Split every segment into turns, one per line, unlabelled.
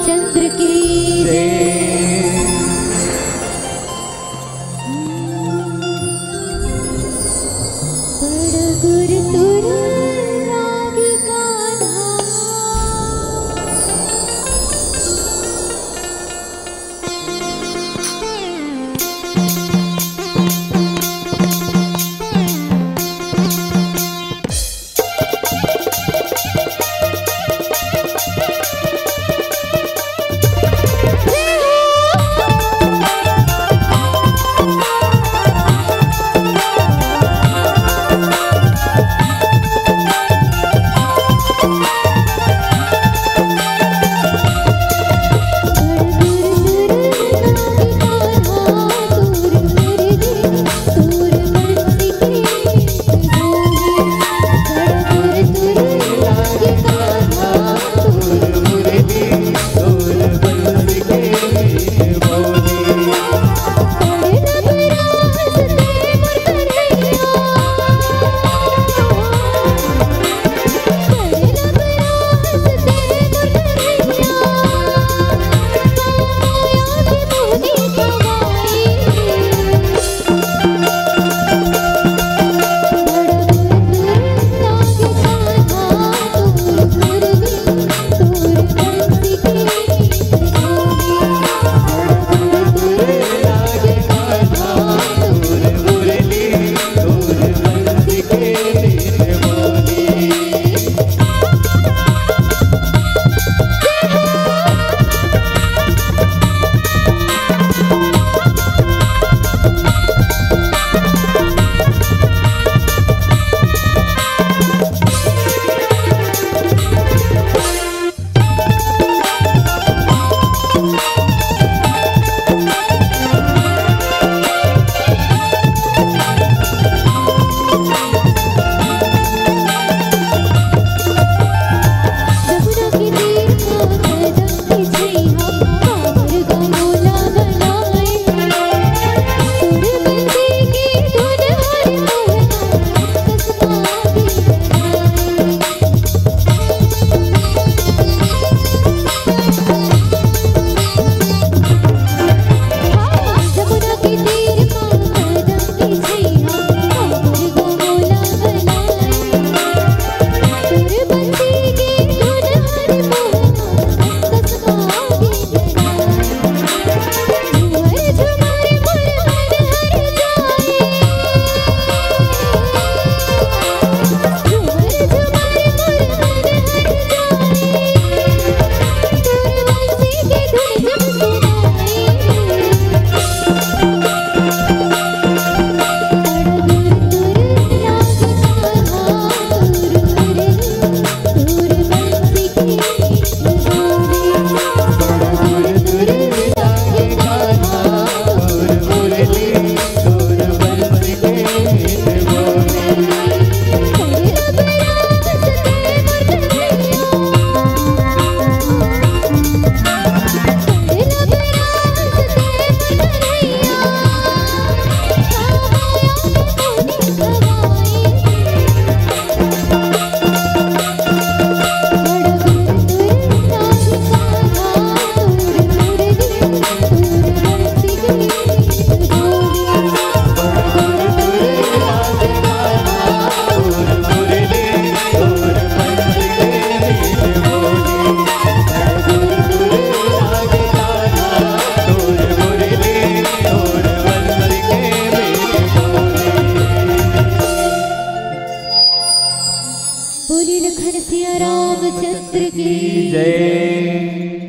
रामचंद्र की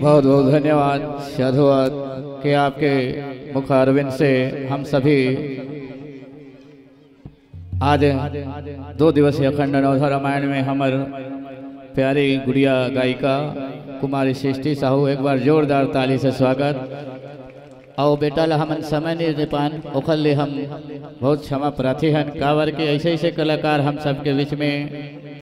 बहुत बहुत धन्यवाद साधुवाद कि आपके मुख अरविंद से हम सभी आज 2 दिवसीय अखंड नवधा रामायण में हमार प्यारी गुड़िया गायिका कुमारी सृष्टि साहू एक बार जोरदार ताली से स्वागत। आओ बेटा ला हमन समय नहीं दे पान ओखल ले हम बहुत क्षमा प्रार्थी हैं कावर के ऐसे ऐसे कलाकार हम सबके बीच में